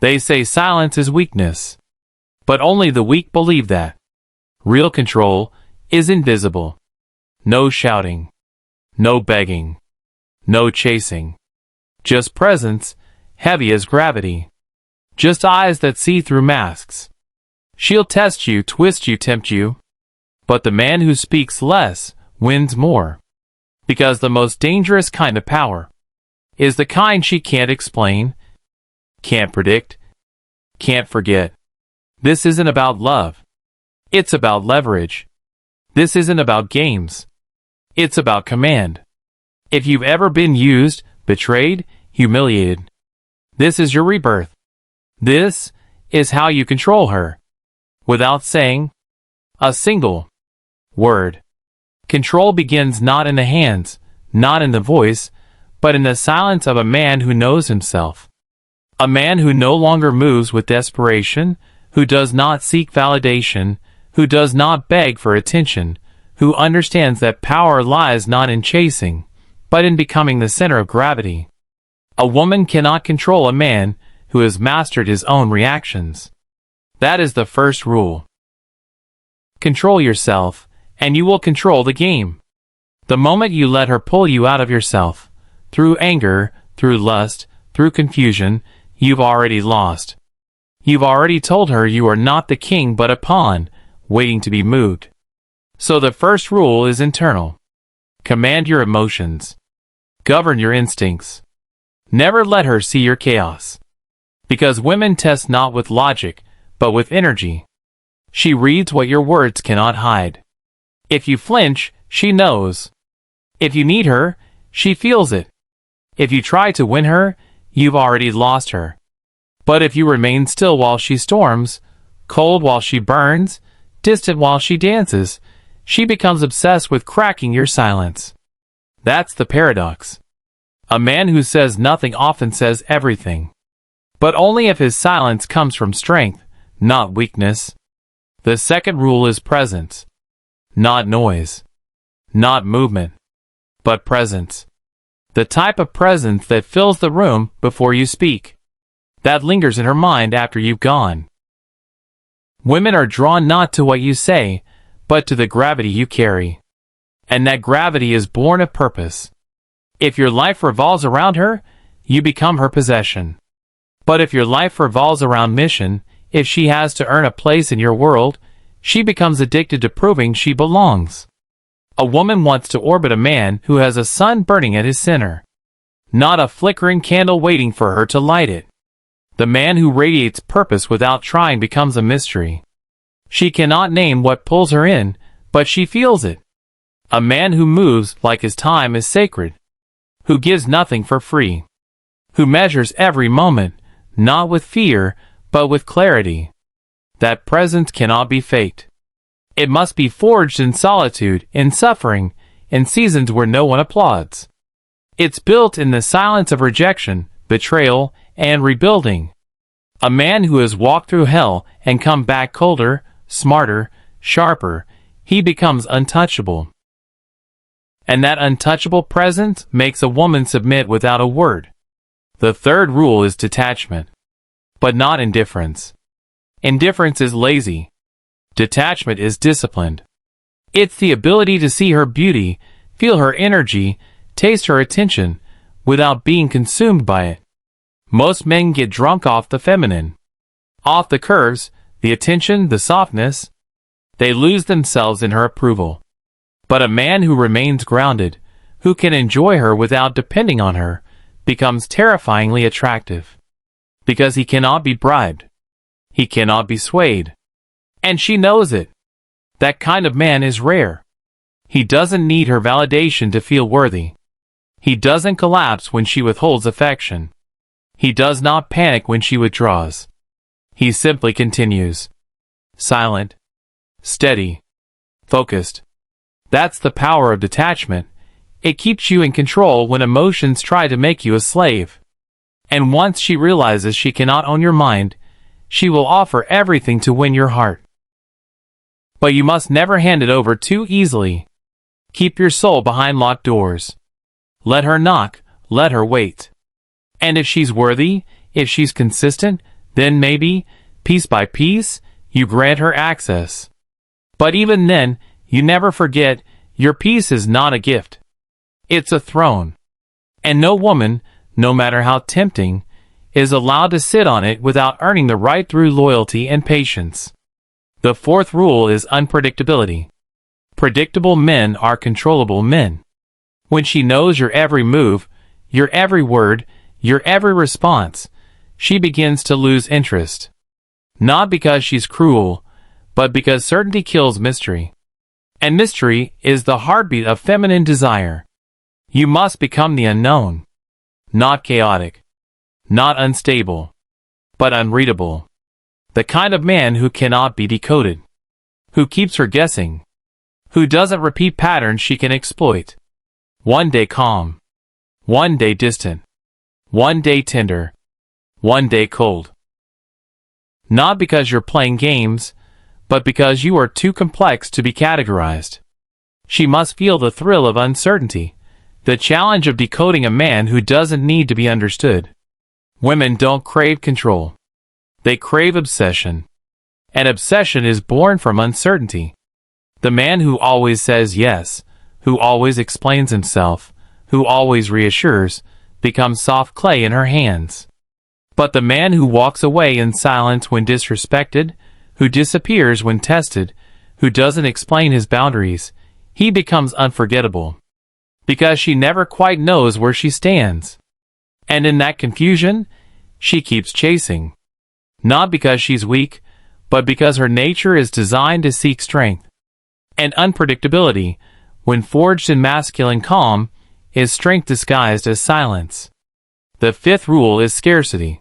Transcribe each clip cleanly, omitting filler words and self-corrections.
They say silence is weakness. But only the weak believe that. Real control is invisible. No shouting. No begging. No chasing. Just presence, heavy as gravity. Just eyes that see through masks. She'll test you, twist you, tempt you. But the man who speaks less wins more. Because the most dangerous kind of power is the kind she can't explain, can't predict, can't forget. This isn't about love. It's about leverage. This isn't about games. It's about command. If you've ever been used, betrayed, humiliated, this is your rebirth. This is how you control her. Without saying a single word. Control begins not in the hands, not in the voice, but in the silence of a man who knows himself. A man who no longer moves with desperation, who does not seek validation, who does not beg for attention, who understands that power lies not in chasing, but in becoming the center of gravity. A woman cannot control a man who has mastered his own reactions. That is the first rule. Control yourself, and you will control the game. The moment you let her pull you out of yourself, through anger, through lust, through confusion, you've already lost. You've already told her you are not the king but a pawn, waiting to be moved. So the first rule is internal. Command your emotions. Govern your instincts. Never let her see your chaos. Because women test not with logic, but with energy. She reads what your words cannot hide. If you flinch, she knows. If you need her, she feels it. If you try to win her, you've already lost her. But if you remain still while she storms, cold while she burns, distant while she dances, she becomes obsessed with cracking your silence. That's the paradox. A man who says nothing often says everything. But only if his silence comes from strength, not weakness. The second rule is presence. Not noise. Not movement. But presence. The type of presence that fills the room before you speak. That lingers in her mind after you've gone. Women are drawn not to what you say, but to the gravity you carry. And that gravity is born of purpose. If your life revolves around her, you become her possession. But if your life revolves around mission, if she has to earn a place in your world, she becomes addicted to proving she belongs. A woman wants to orbit a man who has a sun burning at his center. Not a flickering candle waiting for her to light it. The man who radiates purpose without trying becomes a mystery. She cannot name what pulls her in, but she feels it. A man who moves like his time is sacred. Who gives nothing for free. Who measures every moment, not with fear, but with clarity. That presence cannot be faked. It must be forged in solitude, in suffering, in seasons where no one applauds. It's built in the silence of rejection, betrayal, and rebuilding. A man who has walked through hell and come back colder, smarter, sharper, he becomes untouchable. And that untouchable presence makes a woman submit without a word. The third rule is detachment. But not indifference. Indifference is lazy. Detachment is disciplined. It's the ability to see her beauty, feel her energy, taste her attention, without being consumed by it. Most men get drunk off the feminine. Off the curves, the attention, the softness. They lose themselves in her approval. But a man who remains grounded, who can enjoy her without depending on her, becomes terrifyingly attractive. Because he cannot be bribed. He cannot be swayed. And she knows it. That kind of man is rare. He doesn't need her validation to feel worthy. He doesn't collapse when she withholds affection. He does not panic when she withdraws. He simply continues. Silent. Steady. Focused. That's the power of detachment. It keeps you in control when emotions try to make you a slave. And once she realizes she cannot own your mind, she will offer everything to win your heart. But you must never hand it over too easily. Keep your soul behind locked doors. Let her knock, let her wait. And if she's worthy, if she's consistent, Then maybe, piece by piece, you grant her access. But even then, you never forget, your peace is not a gift. It's a throne. And no woman, no matter how tempting, is allowed to sit on it without earning the right through loyalty and patience. The fourth rule is unpredictability. Predictable men are controllable men. When she knows your every move, your every word, your every response, she begins to lose interest. Not because she's cruel, but because certainty kills mystery. And mystery is the heartbeat of feminine desire. You must become the unknown. Not chaotic. Not unstable. But unreadable. The kind of man who cannot be decoded. Who keeps her guessing. Who doesn't repeat patterns she can exploit. One day calm. One day distant. One day tender. One day cold. Not because you're playing games, but because you are too complex to be categorized. She must feel the thrill of uncertainty, the challenge of decoding a man who doesn't need to be understood. Women don't crave control. They crave obsession. And obsession is born from uncertainty. The man who always says yes, who always explains himself, who always reassures, becomes soft clay in her hands. But the man who walks away in silence when disrespected, who disappears when tested, who doesn't explain his boundaries, he becomes unforgettable. Because she never quite knows where she stands. And in that confusion, she keeps chasing. Not because she's weak, but because her nature is designed to seek strength. And unpredictability, when forged in masculine calm, is strength disguised as silence. The fifth rule is scarcity.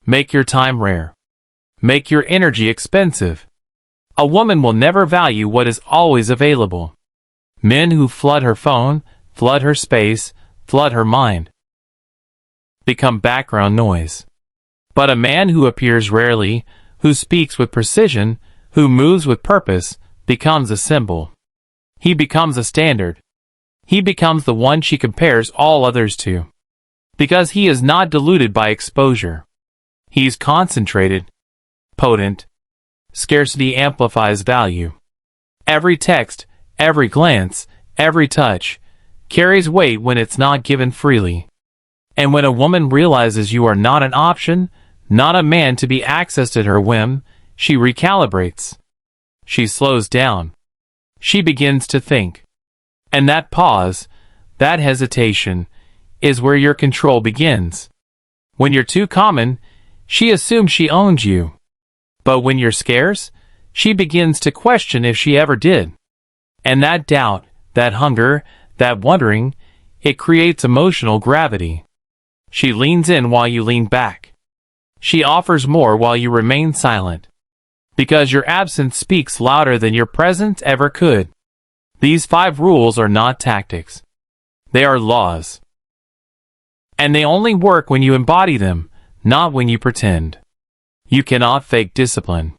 Make your time rare. Make your energy expensive. A woman will never value what is always available. Men who flood her phone, flood her space, flood her mind, become background noise. But a man who appears rarely, who speaks with precision, who moves with purpose, becomes a symbol. He becomes a standard. He becomes the one she compares all others to. Because he is not diluted by exposure. He's concentrated, potent. Scarcity amplifies value. Every text, every glance, every touch, carries weight when it's not given freely. And when a woman realizes you are not an option, not a man to be accessed at her whim, she recalibrates. She slows down. She begins to think. And that pause, that hesitation, is where your control begins. When you're too common, she assumes she owns you. But when you're scarce, she begins to question if she ever did. And that doubt, that hunger, that wondering, it creates emotional gravity. She leans in while you lean back. She offers more while you remain silent. Because your absence speaks louder than your presence ever could. These 5 rules are not tactics. They are laws. And they only work when you embody them, not when you pretend. You cannot fake discipline.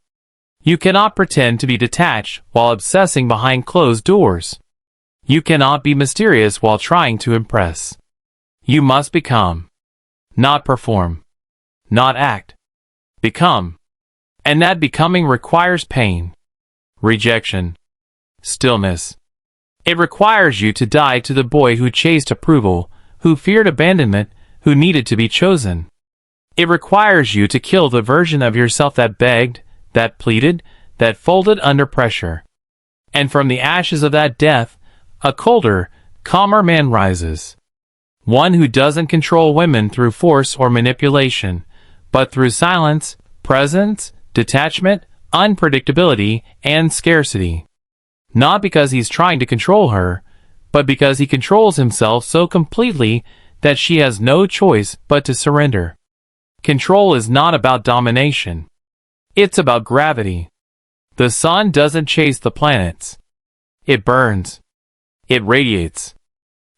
You cannot pretend to be detached while obsessing behind closed doors. You cannot be mysterious while trying to impress. You must become. Not perform. Not act. Become. And that becoming requires pain. Rejection. Stillness. It requires you to die to the boy who chased approval, who feared abandonment, who needed to be chosen. It requires you to kill the version of yourself that begged, that pleaded, that folded under pressure. And from the ashes of that death, a colder, calmer man rises. One who doesn't control women through force or manipulation, but through silence, presence, detachment, unpredictability, and scarcity. Not because he's trying to control her, but because he controls himself so completely that she has no choice but to surrender. Control is not about domination. It's about gravity. The sun doesn't chase the planets. It burns. It radiates.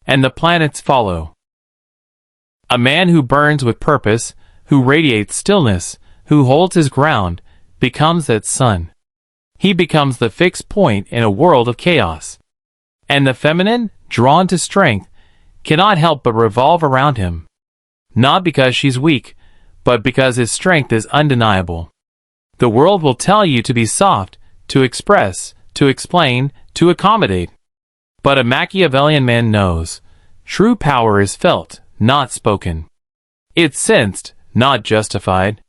And the planets follow. A man who burns with purpose, who radiates stillness, who holds his ground, becomes that sun. He becomes the fixed point in a world of chaos. And the feminine, drawn to strength, cannot help but revolve around him. Not because she's weak, but because his strength is undeniable. The world will tell you to be soft, to express, to explain, to accommodate. But a Machiavellian man knows, true power is felt, not spoken. It's sensed, not justified.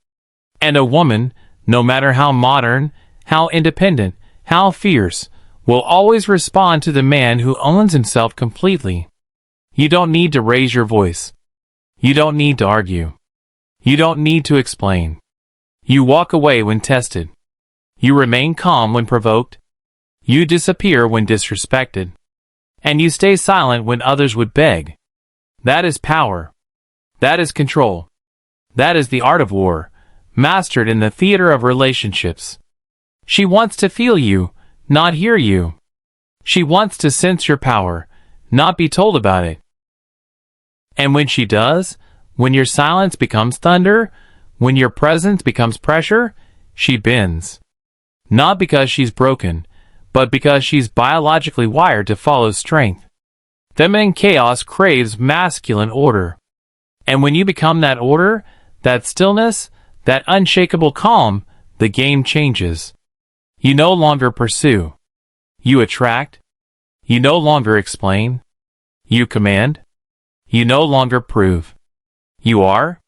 And a woman, no matter how modern, how independent, how fierce, will always respond to the man who owns himself completely. You don't need to raise your voice. You don't need to argue. You don't need to explain. You walk away when tested. You remain calm when provoked. You disappear when disrespected. And you stay silent when others would beg. That is power. That is control. That is the art of war, mastered in the theater of relationships. She wants to feel you, not hear you. She wants to sense your power, not be told about it. And when she does, when your silence becomes thunder, when your presence becomes pressure, she bends. Not because she's broken, but because she's biologically wired to follow strength. Feminine chaos craves masculine order. And when you become that order, that stillness, that unshakable calm, the game changes. You no longer pursue. You attract. You no longer explain. You command. You no longer prove. You are.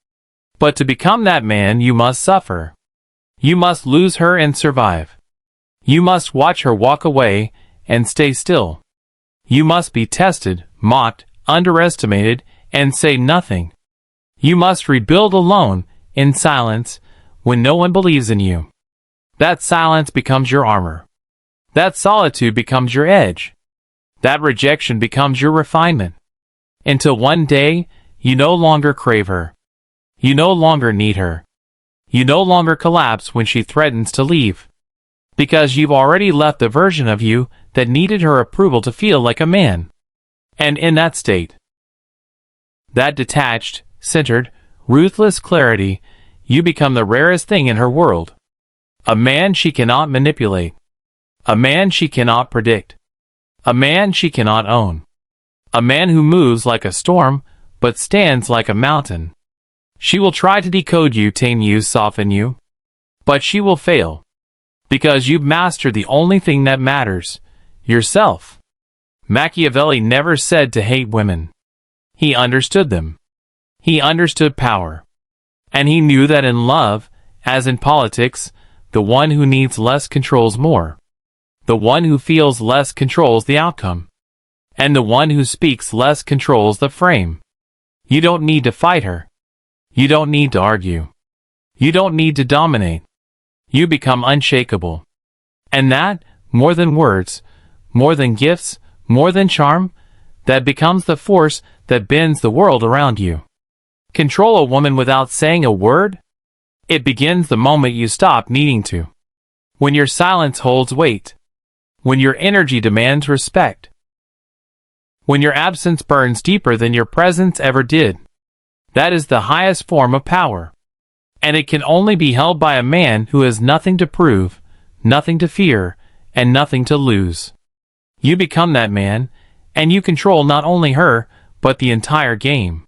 But to become that man, you must suffer. You must lose her and survive. You must watch her walk away and stay still. You must be tested, mocked, underestimated, and say nothing. You must rebuild alone, in silence, when no one believes in you. That silence becomes your armor. That solitude becomes your edge. That rejection becomes your refinement. Until one day, you no longer crave her. You no longer need her. You no longer collapse when she threatens to leave. Because you've already left the version of you that needed her approval to feel like a man. And in that state, that detached, centered, ruthless clarity, you become the rarest thing in her world. A man she cannot manipulate. A man she cannot predict. A man she cannot own. A man who moves like a storm, but stands like a mountain. She will try to decode you, tame you, soften you. But she will fail. Because you've mastered the only thing that matters, yourself. Machiavelli never said to hate women. He understood them. He understood power. And he knew that in love, as in politics, the one who needs less controls more. The one who feels less controls the outcome. And the one who speaks less controls the frame. You don't need to fight her. You don't need to argue. You don't need to dominate. You become unshakable. And that, more than words, more than gifts, more than charm, that becomes the force that bends the world around you. Control a woman without saying a word? It begins the moment you stop needing to. When your silence holds weight. When your energy demands respect. When your absence burns deeper than your presence ever did. That is the highest form of power. And it can only be held by a man who has nothing to prove, nothing to fear, and nothing to lose. You become that man, and you control not only her, but the entire game.